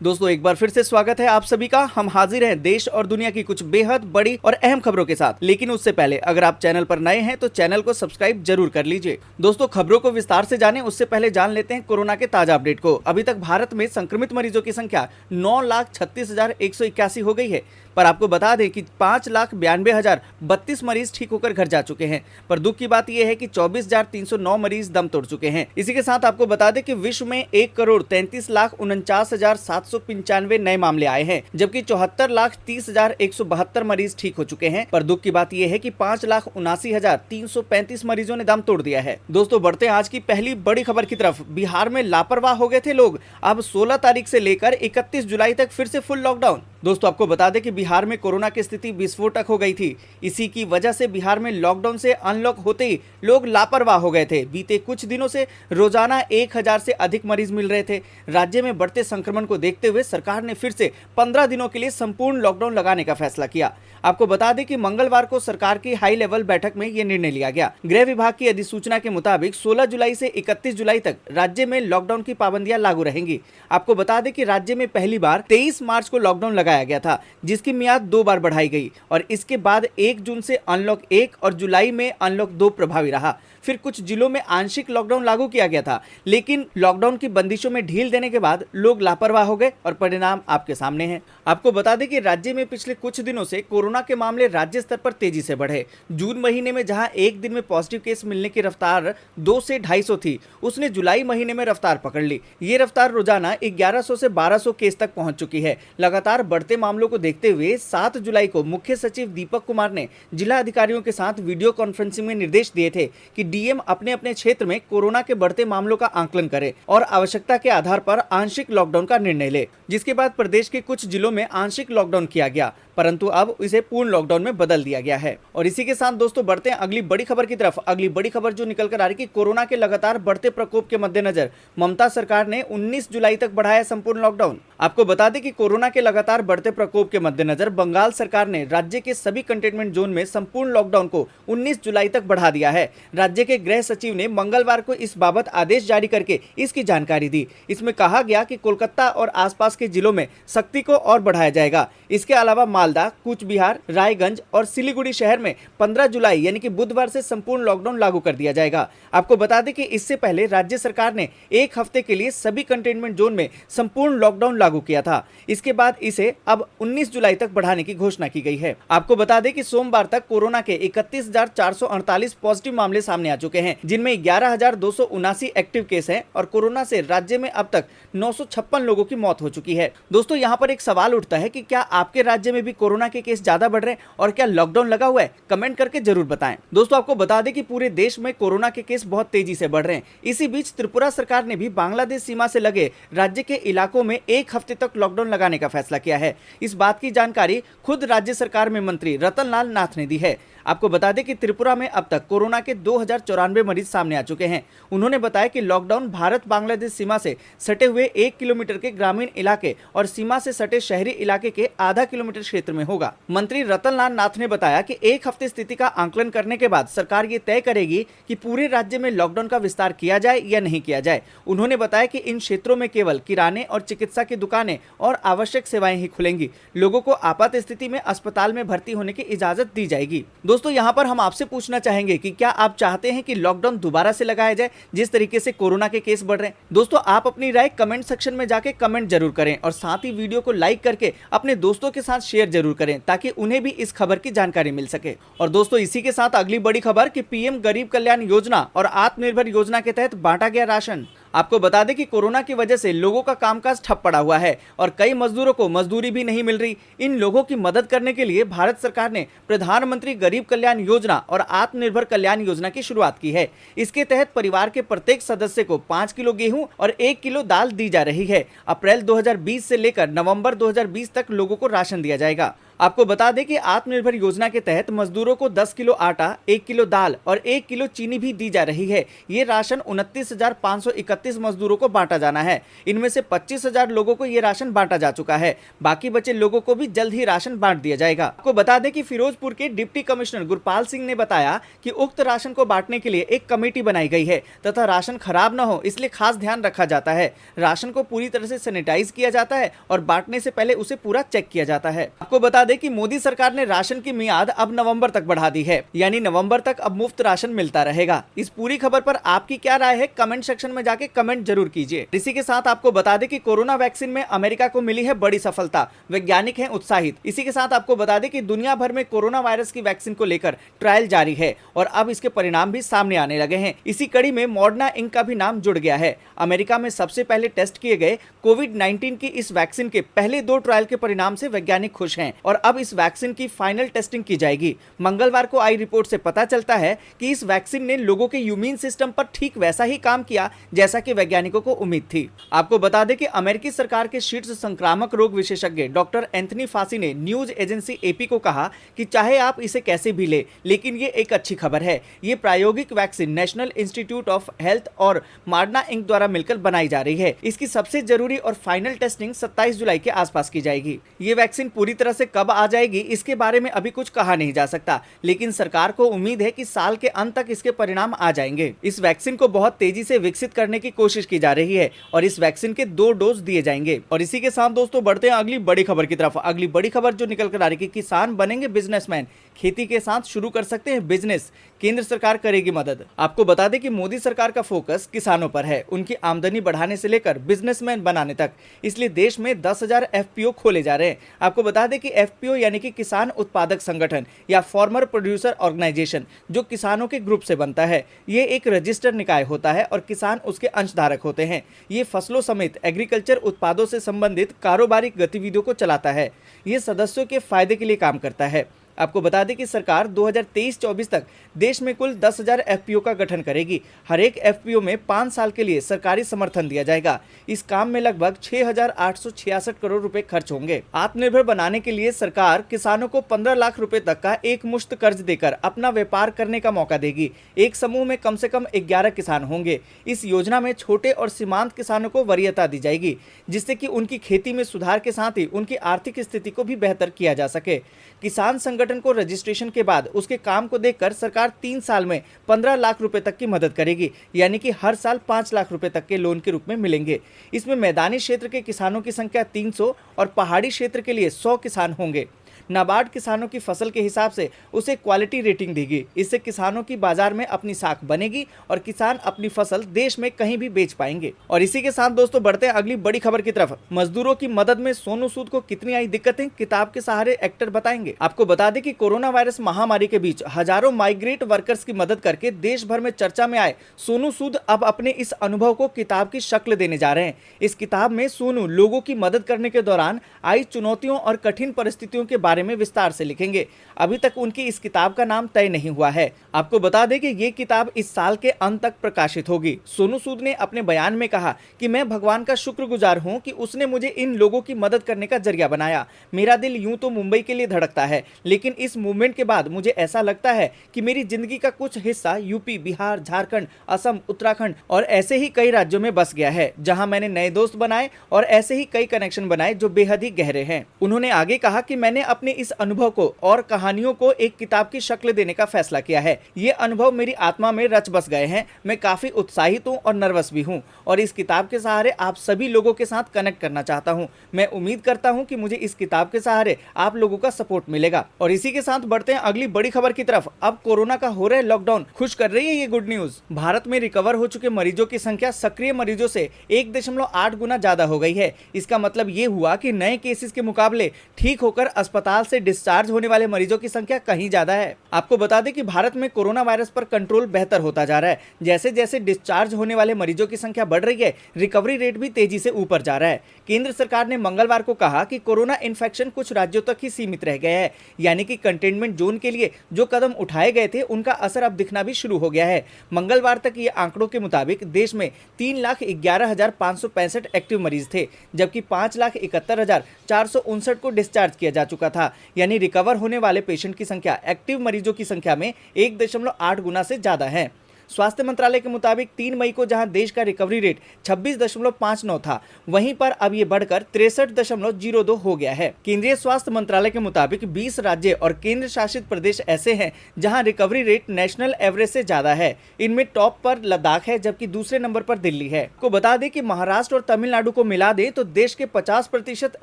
दोस्तों एक बार फिर से स्वागत है आप सभी का। हम हाजिर हैं देश और दुनिया की कुछ बेहद बड़ी और अहम खबरों के साथ। लेकिन उससे पहले अगर आप चैनल पर नए हैं तो चैनल को सब्सक्राइब जरूर कर लीजिए। दोस्तों खबरों को विस्तार से जाने उससे पहले जान लेते हैं कोरोना के ताजा अपडेट को। अभी तक भारत में संक्रमित मरीजों की संख्या 9,36,181 हो गई है। पर आपको बता दें कि 5,92,032 मरीज ठीक होकर घर जा चुके हैं। पर दुख की बात यह है कि 24,309 मरीज दम तोड़ चुके हैं। इसी के साथ आपको बता दें कि विश्व में 1,33,49,795 नए मामले आए हैं, जबकि 74,30,172 मरीज ठीक हो चुके हैं। पर दुख की बात यह है कि 5,79,335 मरीजों ने दम तोड़ दिया है। दोस्तों बढ़ते आज की पहली बड़ी खबर की तरफ। बिहार में लापरवाह हो गए थे लोग। अब 16 तारीख से लेकर 31 जुलाई तक फिर से फुल लॉकडाउन। दोस्तों आपको बता दें कि बिहार में कोरोना की स्थिति विस्फोटक हो गई थी। इसी की वजह से बिहार में लॉकडाउन से अनलॉक होते ही लोग लापरवाह हो गए थे। बीते कुछ दिनों से रोजाना 1,000 से अधिक मरीज मिल रहे थे। राज्य में बढ़ते संक्रमण को देखते हुए सरकार ने फिर से 15 दिनों के लिए संपूर्ण लॉकडाउन लगाने का फैसला किया। आपको बता दें कि मंगलवार को सरकार की हाई लेवल बैठक में यह निर्णय लिया गया। गृह विभाग की अधिसूचना के मुताबिक 16 जुलाई से 31 जुलाई तक राज्य में लॉकडाउन की पाबंदियां लागू रहेंगी। आपको बता दें कि राज्य में पहली बार 23 मार्च को लॉकडाउन लगाया गया था, जिसकी मियाद 2 बार बढ़ाई गई और इसके बाद 1 जून से अनलॉक 1 और जुलाई में अनलॉक 2 प्रभावी रहा। फिर कुछ जिलों में आंशिक लॉकडाउन लागू किया गया था, लेकिन लॉकडाउन की बंदिशों में ढील देने के बाद लोग लापरवाह हो गए और परिणाम आपके सामने हैं। आपको बता दें कि राज्य में पिछले कुछ दिनों से कोरोना के मामले राज्य स्तर पर तेजी से बढ़े। जून महीने में जहां एक दिन में पॉजिटिव केस मिलने की रफ्तार 2 से 250 थी, उसने जुलाई महीने में रफ्तार पकड़ ली। ये रफ्तार रोजाना 1100 से 1200 केस तक पहुंच चुकी है। लगातार बढ़ते मामलों को देखते हुए 7 जुलाई को मुख्य सचिव दीपक कुमार ने जिला अधिकारियों के साथ वीडियो कॉन्फ्रेंसिंग में निर्देश दिए थे कि डीएम अपने अपने क्षेत्र में कोरोना के बढ़ते मामलों का आकलन करे और आवश्यकता के आधार पर आंशिक लॉकडाउन का निर्णय ले। जिसके बाद प्रदेश के कुछ जिलों में आंशिक लॉकडाउन किया गया, परंतु अब इसे पूर्ण लॉकडाउन में बदल दिया गया है। और इसी के साथ दोस्तों बढ़ते हैं अगली बड़ी खबर की तरफ। अगली बड़ी खबर जो निकल कर आ रही है कि कोरोना के लगातार बढ़ते प्रकोप के मद्देनजर ममता सरकार ने 19 जुलाई तक बढ़ाया संपूर्ण लॉकडाउन। आपको बता दें कि कोरोना के लगातार बढ़ते प्रकोप के मद्देनजर बंगाल सरकार ने राज्य के सभी कंटेनमेंट जोन में संपूर्ण लॉकडाउन को 19 जुलाई तक बढ़ा दिया है। राज्य के गृह सचिव ने मंगलवार को इस बाबत आदेश जारी करके इसकी जानकारी दी। इसमें कहा गया कि कोलकाता और आसपास के जिलों में सख्ती को और बढ़ाया जाएगा। इसके अलावा मालदा, कूच बिहार, रायगंज और सिलीगुड़ी शहर में 15 जुलाई यानी कि बुधवार से संपूर्ण लॉकडाउन लागू कर दिया जाएगा। आपको बता दें कि इससे पहले राज्य सरकार ने 1 हफ्ते के लिए सभी कंटेनमेंट जोन में संपूर्ण लॉकडाउन लागू किया था। इसके बाद इसे अब 19 जुलाई तक बढ़ाने की घोषणा की गई है। आपको बता दें कि सोमवार तक कोरोना के 31,448 पॉजिटिव मामले सामने आ चुके हैं, जिनमें 11,279 एक्टिव केस हैं और कोरोना से राज्य में अब तक 956 लोगों की मौत हो चुकी है। दोस्तों यहाँ पर एक सवाल उठता है कि क्या आपके राज्य में भी कोरोना के केस ज्यादा बढ़ रहे हैं और क्या लॉकडाउन लगा हुआ है? कमेंट करके जरूर बताएं। दोस्तों आपको बता दें कि पूरे देश में कोरोना के केस बहुत तेजी से बढ़ रहे हैं। इसी बीच त्रिपुरा सरकार ने भी बांग्लादेश सीमा से लगे राज्य के इलाकों में 1 हफ्ते तक लॉकडाउन लगाने का फैसला किया है। इस बात की जानकारी खुद राज्य सरकार में मंत्री रतन लाल नाथ ने दी है। आपको बता दें कि त्रिपुरा में अब तक कोरोना के 2,094 मरीज सामने आ चुके हैं। उन्होंने बताया कि लॉकडाउन भारत बांग्लादेश सीमा से सटे हुए 1 किलोमीटर के ग्रामीण इलाके और सीमा से सटे शहरी इलाके के आधा किलोमीटर क्षेत्र में होगा। मंत्री रतन लाल नाथ ने बताया कि 1 हफ्ते स्थिति का आकलन करने के बाद सरकार ये तय करेगी कि पूरे राज्य में लॉकडाउन का विस्तार किया जाए या नहीं किया जाए। उन्होंने बताया कि इन क्षेत्रों में केवल किराने और चिकित्सा की दुकानें और आवश्यक सेवाएं ही खुलेंगी। लोगों को आपात स्थिति में अस्पताल में भर्ती होने की इजाजत दी जाएगी। दोस्तों यहाँ पर हम आपसे पूछना चाहेंगे कि क्या आप चाहते हैं कि लॉकडाउन दोबारा से लगाया जाए जिस तरीके से कोरोना के केस बढ़ रहे हैं? दोस्तों आप अपनी राय कमेंट सेक्शन में जाके कमेंट जरूर करें और साथ ही वीडियो को लाइक करके अपने दोस्तों के साथ शेयर जरूर करें ताकि उन्हें भी इस खबर की जानकारी मिल सके। और दोस्तों इसी के साथ अगली बड़ी खबर कि पीएम गरीब कल्याण योजना और आत्मनिर्भर योजना के तहत बांटा गया राशन। आपको बता दें कि कोरोना की वजह से लोगों का कामकाज ठप पड़ा हुआ है और कई मजदूरों को मजदूरी भी नहीं मिल रही। इन लोगों की मदद करने के लिए भारत सरकार ने प्रधानमंत्री गरीब कल्याण योजना और आत्मनिर्भर कल्याण योजना की शुरुआत की है। इसके तहत परिवार के प्रत्येक सदस्य को 5 किलो गेहूं और 1 किलो दाल दी जा रही है। अप्रैल 2020 से लेकर नवंबर 2020 तक लोगों को राशन दिया जाएगा। आपको बता दें कि आत्मनिर्भर योजना के तहत मजदूरों को 10 किलो आटा, 1 किलो दाल और 1 किलो चीनी भी दी जा रही है। ये राशन 29,531 मजदूरों को बांटा जाना है। इनमें से 25,000 लोगों को ये राशन बांटा जा चुका है। बाकी बचे लोगों को भी जल्द ही राशन बांट दिया जाएगा। आपको बता दें कि फिरोजपुर के डिप्टी कमिश्नर गुरपाल सिंह ने बताया कि उक्त राशन को बांटने के लिए एक कमेटी बनाई गई है तथा राशन खराब न हो इसलिए खास ध्यान रखा जाता है। राशन को पूरी तरह से सैनिटाइज किया जाता है और बांटने से पहले उसे पूरा चेक किया जाता है। आपको बता दें कि मोदी सरकार ने राशन की मियाद अब नवंबर तक बढ़ा दी है, यानी नवंबर तक अब मुफ्त राशन मिलता रहेगा। इस पूरी खबर पर आपकी क्या राय है, कमेंट सेक्शन में जाके कमेंट जरूर कीजिए। इसी के साथ आपको बता दें कि कोरोना वैक्सीन में अमेरिका को मिली है बड़ी सफलता, वैज्ञानिक हैं उत्साहित। इसी के साथ आपको बता दें कि दुनिया भर में कोरोना वायरस की वैक्सीन को लेकर ट्रायल जारी है और अब इसके परिणाम भी सामने आने लगे हैं। इसी कड़ी में मॉडर्ना इंक का भी नाम जुड़ गया है। अमेरिका में सबसे पहले टेस्ट किए गए कोविड-19 की इस वैक्सीन के पहले 2 ट्रायल के परिणाम से वैज्ञानिक खुश हैं और अब इस वैक्सीन की फाइनल टेस्टिंग की जाएगी। मंगलवार को आई रिपोर्ट से पता चलता है कि इस वैक्सीन ने लोगों के इम्यून सिस्टम पर ठीक वैसा ही काम किया जैसा कि वैज्ञानिकों को उम्मीद थी। आपको बता दें कि अमेरिकी सरकार के शीर्ष संक्रामक रोग विशेषज्ञ डॉक्टर एंथनी फासी ने न्यूज एजेंसी एपी को कहा कि चाहे आप इसे कैसे भी ले, लेकिन ये एक अच्छी खबर है। ये प्रायोगिक vaccine national institute of health और मॉडर्ना इंक द्वारा मिलकर बनाई जा रही है। इसकी सबसे जरूरी और फाइनल टेस्टिंग 27 जुलाई के आसपास की जाएगी। ये वैक्सीन पूरी तरह से कब आ जाएगी इसके बारे में अभी कुछ कहा नहीं जा सकता, लेकिन सरकार को उम्मीद है कि साल के अंत तक इसके परिणाम आ जाएंगे। इस वैक्सीन को बहुत तेजी से विकसित करने की कोशिश की जा रही है और इस वैक्सीन के 2 डोज दिए जाएंगे। और इसी के साथ दोस्तों बढ़ते हैं अगली बड़ी खबर की तरफ। अगली बड़ी खबर जो निकल कर आ रही है कि किसान बनेंगे बिजनेसमैन, खेती के साथ शुरू कर सकते हैं बिजनेस, केंद्र सरकार करेगी मदद। आपको बता दें कि मोदी सरकार का फोकस किसानों पर है, उनकी आमदनी बढ़ाने से लेकर बिजनेसमैन बनाने तक। इसलिए देश में 10,000 एफपीओ खोले जा रहे हैं। आपको बता दें कि एफपीओ यानी कि किसान उत्पादक संगठन या फार्मर प्रोड्यूसर ऑर्गेनाइजेशन, जो किसानों के ग्रुप से बनता है। ये एक रजिस्टर्ड निकाय होता है और किसान उसके अंशधारक होते हैं। ये फसलों समेत एग्रीकल्चर उत्पादों से संबंधित कारोबारी गतिविधियों को चलाता है। ये सदस्यों के फायदे के लिए काम करता है। आपको बता दें कि सरकार 2023-24 तक देश में कुल 10,000 एफपीओ का गठन करेगी। हर एक एफपीओ में 5 साल के लिए सरकारी समर्थन दिया जाएगा। इस काम में लगभग 6,866 करोड़ रुपए खर्च होंगे। आत्मनिर्भर बनाने के लिए सरकार किसानों को 15 लाख रुपए तक का एक मुश्त कर्ज देकर अपना व्यापार करने का मौका देगी। एक समूह में कम से कम 11 किसान होंगे। इस योजना में छोटे और सीमांत किसानों को वरीयता दी जाएगी, जिससे कि उनकी खेती में सुधार के साथ ही उनकी आर्थिक स्थिति को भी बेहतर किया जा सके। किसान संगठन को रजिस्ट्रेशन के बाद उसके काम को देखकर सरकार 3 साल में 15 लाख रुपए तक की मदद करेगी, यानी कि हर साल 5 लाख रुपए तक के लोन के रूप में मिलेंगे। इसमें मैदानी क्षेत्र के किसानों की संख्या 300 और पहाड़ी क्षेत्र के लिए 100 किसान होंगे। नाबार्ड किसानों की फसल के हिसाब से उसे क्वालिटी रेटिंग देगी। इससे किसानों की बाजार में अपनी साख बनेगी और किसान अपनी फसल देश में कहीं भी बेच पाएंगे। और इसी के साथ दोस्तों बढ़ते हैं अगली बड़ी खबर की तरफ। मजदूरों की मदद में सोनू सूद को कितनी आई दिक्कतें, किताब के सहारे एक्टर बताएंगे। आपको बता दें कि कोरोना वायरस महामारी के बीच हजारों माइग्रेट वर्कर्स की मदद करके देश भर में चर्चा में आए सोनू सूद अब अपने इस अनुभव को किताब की शक्ल देने जा रहे हैं। इस किताब में सोनू लोगों की मदद करने के दौरान आई चुनौतियों और कठिन परिस्थितियों के बारे में विस्तार से लिखेंगे। अभी तक उनकी इस किताब का नाम तय नहीं हुआ है। आपको बता दें कि ये किताब इस साल के अंत तक प्रकाशित होगी। सोनू सूद ने अपने बयान में कहा कि मैं भगवान का शुक्रगुजार हूं कि उसने मुझे इन लोगों की मदद करने का जरिया बनाया। मेरा दिल यूं तो मुंबई के लिए धड़कता है, लेकिन इस मूवमेंट के बाद मुझे ऐसा लगता है कि मेरी जिंदगी का कुछ हिस्सा यूपी, बिहार, झारखंड, असम, उत्तराखंड और ऐसे ही कई राज्यों में बस गया है, जहां मैंने नए दोस्त बनाए और ऐसे ही कई कनेक्शन बनाए जो बेहद ही गहरे हैं। उन्होंने आगे कहा कि मैंने अपने इस अनुभव को और कहानियों को एक किताब की शक्ल देने का फैसला किया है। ये अनुभव मेरी आत्मा में रच बस गए हैं। मैं काफी उत्साहित हूँ और नर्वस भी हूँ और इस किताब के सहारे आप सभी लोगों के साथ कनेक्ट करना चाहता हूँ। मैं उम्मीद करता हूँ कि मुझे इस किताब के सहारे आप लोगों का सपोर्ट मिलेगा। और इसी के साथ बढ़ते हैं अगली बड़ी खबर की तरफ। अब कोरोना का हो रहा है लॉकडाउन, खुश कर रही है ये गुड न्यूज। भारत में रिकवर हो चुके मरीजों की संख्या सक्रिय मरीजों से 1.8 गुना ज्यादा हो गई है। इसका मतलब ये हुआ कि नए केसेस के मुकाबले ठीक होकर अस्पताल से डिस्चार्ज होने वाले मरीजों की संख्या कहीं ज्यादा है। आपको बता दें कि भारत में कोरोना वायरस पर कंट्रोल बेहतर होता जा रहा है। जैसे जैसे डिस्चार्ज होने वाले मरीजों की संख्या बढ़ रही है, रिकवरी रेट भी तेजी से ऊपर जा रहा है। केंद्र सरकार ने मंगलवार को कहा कि कोरोना इन्फेक्शन कुछ राज्यों तक ही सीमित रह गया है, यानी कि कंटेनमेंट जोन के लिए जो कदम उठाए गए थे उनका असर अब दिखना भी शुरू हो गया है। मंगलवार तक ये आंकड़ों के मुताबिक देश में 3,11,565 एक्टिव मरीज थे, जबकि 5,71,459 को डिस्चार्ज किया जा चुका था। था, यानी रिकवर होने वाले पेशेंट की संख्या एक्टिव मरीजों की संख्या में 1.8 गुना से ज्यादा है। स्वास्थ्य मंत्रालय के मुताबिक 3 मई को जहां देश का रिकवरी रेट 26.59 था, वहीं पर अब ये बढ़कर 63.02 हो गया है। केंद्रीय स्वास्थ्य मंत्रालय के मुताबिक 20 राज्य और केंद्र शासित प्रदेश ऐसे हैं जहां रिकवरी रेट नेशनल एवरेज से ज्यादा है। इनमें टॉप पर लद्दाख है, जबकि दूसरे नंबर पर दिल्ली है। को बता दें कि महाराष्ट्र और तमिलनाडु को मिला दे तो देश के 50%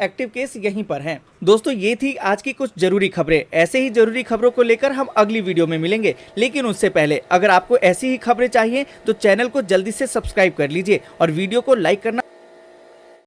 एक्टिव केस यहीं पर हैं। दोस्तों, ये थी आज की कुछ जरूरी खबरें। ऐसे ही जरूरी खबरों को लेकर हम अगली वीडियो में मिलेंगे, लेकिन उससे पहले अगर आपको ऐसी ही खबरें चाहिए तो चैनल को जल्दी से सब्सक्राइब कर लीजिए और वीडियो को लाइक करना